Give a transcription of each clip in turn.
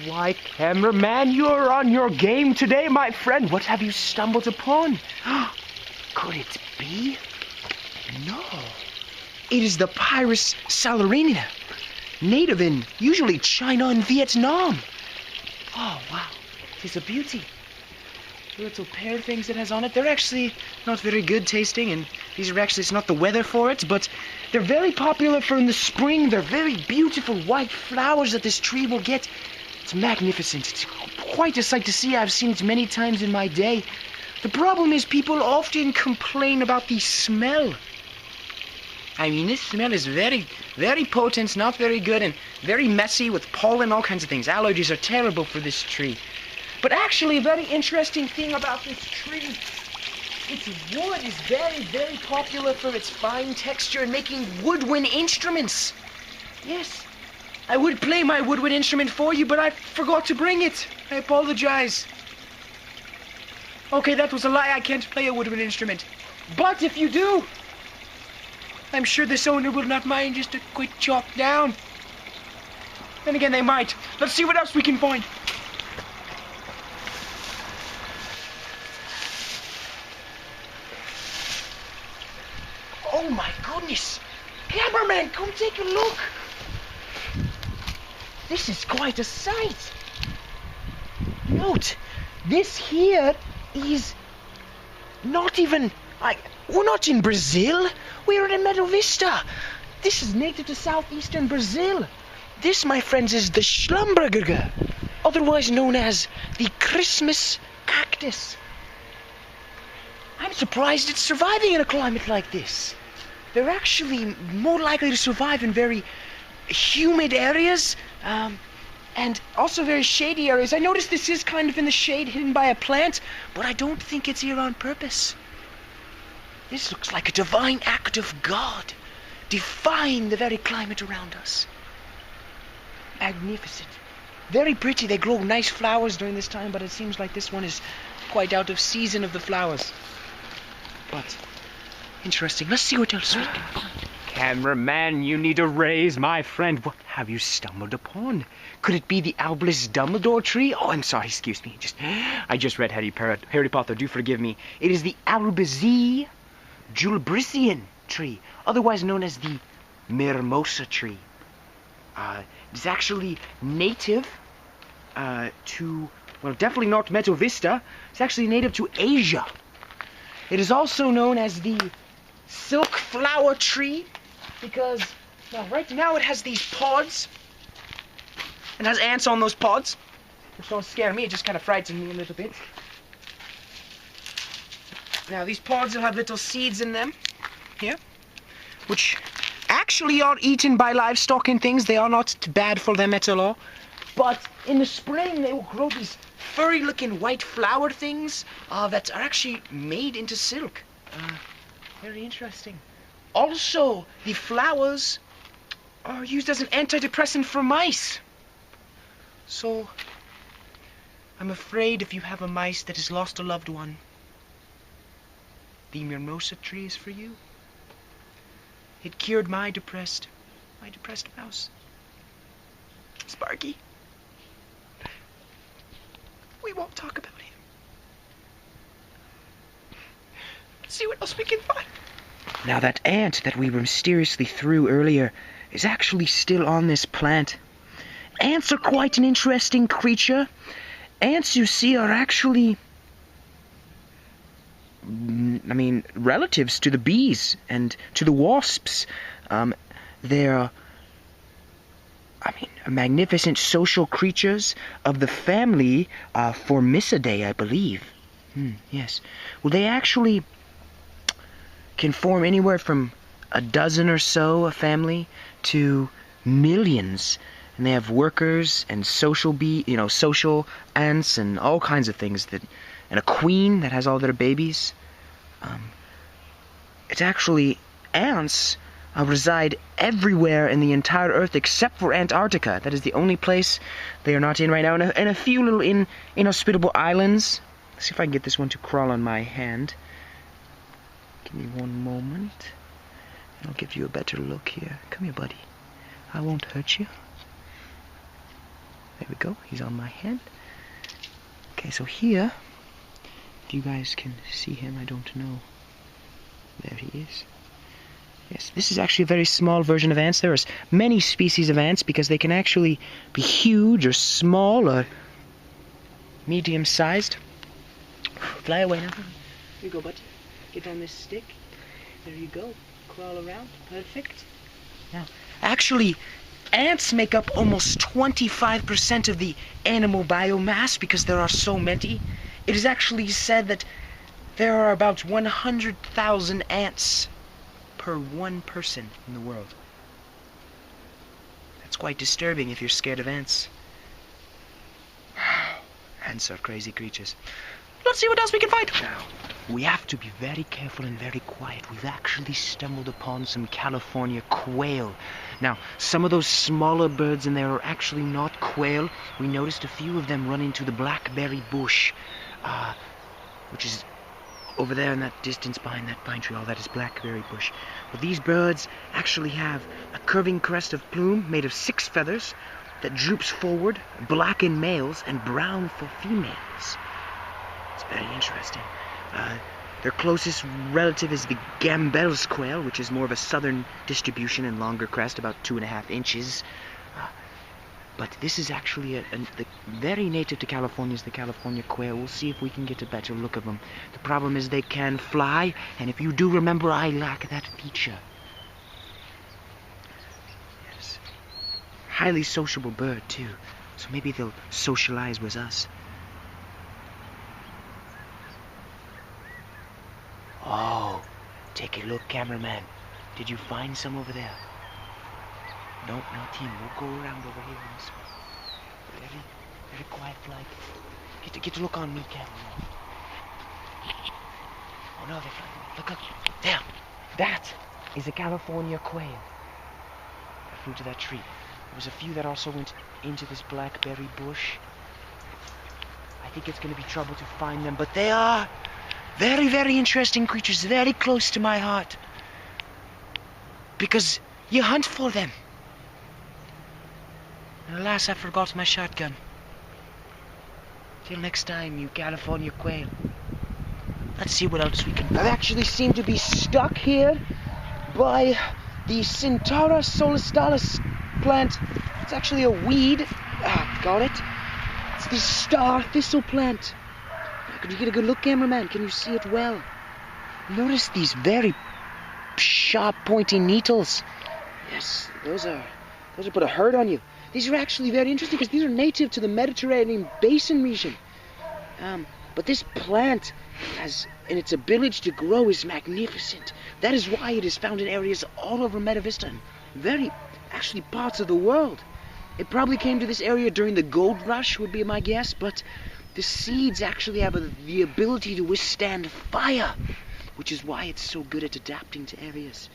Why, cameraman, you're on your game today, my friend. What have you stumbled upon? Could it be? No. It is the Pyrus salerinida, native in usually China and Vietnam. Oh, wow. It is a beauty. The little pear things it has on it, they're actually not very good tasting, and these are actually, it's not the weather for it, but they're very popular for in the spring. They're very beautiful white flowers that this tree will get. It's magnificent. It's quite a sight to see. I've seen it many times in my day. The problem is people often complain about the smell. I mean, this smell is very, very potent, not very good, and very messy with pollen, all kinds of things. Allergies are terrible for this tree. But actually, a very interesting thing about this tree, its wood is very, very popular for its fine texture and making woodwind instruments. Yes, I would play my woodwind instrument for you, but I forgot to bring it. I apologize. Okay, that was a lie. I can't play a woodwind instrument. But if you do, I'm sure this owner will not mind just a quick chop down. Then again, they might. Let's see what else we can find. Oh my goodness! Cameraman, come take a look! This is quite a sight! Note, this here is not even... we're not in Brazil. We're in Meadow Vista. This is native to southeastern Brazil. This, my friends, is the Schlumberger, otherwise known as the Christmas cactus. I'm surprised it's surviving in a climate like this. They're actually more likely to survive in very humid areas, and also very shady areas. I noticed this is kind of in the shade, hidden by a plant, but I don't think it's here on purpose. This looks like a divine act of God, defying the very climate around us. Magnificent. Very pretty. They grow nice flowers during this time, but it seems like this one is quite out of season of the flowers. But interesting. Let's see what else we can find. Cameraman, you need a raise, my friend. What have you stumbled upon? Could it be the Albus Dumbledore tree? Oh, I'm sorry, excuse me. I just read Harry Potter, do forgive me. It is the Albizia julesbricean tree, otherwise known as the Mimosa tree. It's actually native to, well, definitely not Meadow Vista. It's actually native to Asia. It is also known as the silk flower tree because, well, right now it has these pods. It has ants on those pods, which don't scare me. It just kind of frightens me a little bit. Now, these pods will have little seeds in them, here, which actually are eaten by livestock and things. They are not bad for them at all. But in the spring, they will grow these furry-looking white flower things that are actually made into silk. Very interesting. Also, the flowers are used as an antidepressant for mice. So, I'm afraid if you have a mice that has lost a loved one, the Mimosa tree is for you. It cured my depressed mouse. Sparky. We won't talk about him. Let's see what else we can find. Now that ant that we mysteriously threw earlier is actually still on this plant. Ants are quite an interesting creature. Ants, you see, are actually, relatives to the bees and to the wasps. They're, magnificent social creatures of the family Formicidae, I believe. Yes. Well, they actually can form anywhere from a dozen or so a family to millions. And they have workers and social ants and all kinds of things and a queen that has all their babies. It's actually ants reside everywhere in the entire Earth except for Antarctica. That is the only place they are not in right now, and a few little inhospitable islands. Let's see if I can get this one to crawl on my hand. Give me one moment, and I'll give you a better look here. Come here, buddy. I won't hurt you. There we go. He's on my hand. Okay, so here, if you guys can see him, I don't know. There he is. Yes, this is actually a very small version of ants. There are many species of ants because they can actually be huge or small or medium-sized. Fly away now. Here you go, bud. Get on this stick. There you go. Crawl around. Perfect. Now, actually, ants make up almost 25% of the animal biomass because there are so many. It is actually said that there are about 100,000 ants per one person in the world. That's quite disturbing if you're scared of ants. Ants are crazy creatures. Let's see what else we can find. Now, we have to be very careful and very quiet. We've actually stumbled upon some California quail. Now, some of those smaller birds in there are actually not quail. We noticed a few of them run into the blackberry bush, which is over there in that distance behind that pine tree. All that is blackberry bush. Well, these birds actually have a curving crest of plume made of 6 feathers that droops forward, black in males and brown for females. It's very interesting. Their closest relative is the Gambel's quail, which is more of a southern distribution and longer crest, about 2.5 inches. But this is actually the very native to California is the California quail. We'll see if we can get a better look of them. The problem is they can fly, and if you do remember, I lack that feature. Yes. Highly sociable bird, too. So maybe they'll socialize with us. Oh, take a look, cameraman. Did you find some over there? No, not him. We'll go around over here on this one. Very, very quiet flight. Get to look on me, cameraman. Oh no, they're flying. Look up. There. That is a California quail. I flew to that tree. There was a few that also went into this blackberry bush. I think it's going to be trouble to find them, but they are very, very interesting creatures, very close to my heart. Because you hunt for them. And alas, I forgot my shotgun. Till next time, you California quail. Let's see what else we can find. I actually seem to be stuck here by the Centaurea solistalis plant. It's actually a weed. Got it. It's the star thistle plant. Could you get a good look, cameraman? Can you see it well? Notice these very sharp, pointy needles. Yes, those put a hurt on you. These are actually very interesting because these are native to the Mediterranean basin region. But this plant and its ability to grow is magnificent. That is why it is found in areas all over Meta Vista and actually parts of the world. It probably came to this area during the gold rush, would be my guess, but the seeds actually have the ability to withstand fire, which is why it's so good at adapting to areas.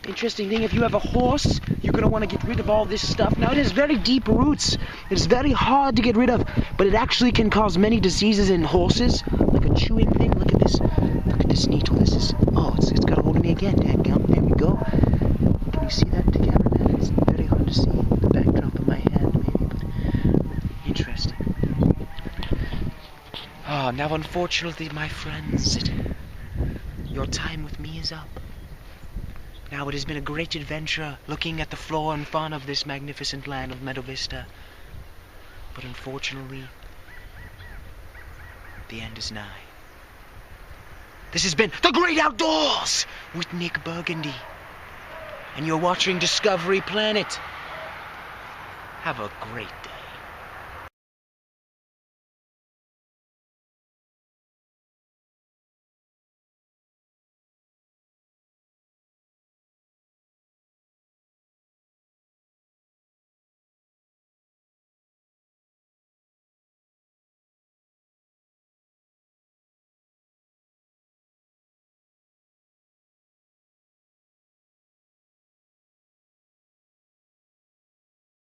Interesting thing, if you have a horse, you're going to want to get rid of all this stuff. Now, it has very deep roots. It's very hard to get rid of, but it actually can cause many diseases in horses, like a chewing thing. Look at this. Look at this needle. This is, it's got a hold of me again. There we go. Can you see that together, man? It's very hard to see the backdrop of my hand, maybe, but interesting. Now unfortunately, my friends, your time with me is up. Now, it has been a great adventure looking at the flora and fauna of this magnificent land of Meta Vista. But unfortunately, the end is nigh. This has been The Great Outdoors with Nick Burgundy. And you're watching Discovery Planet. Have a great day.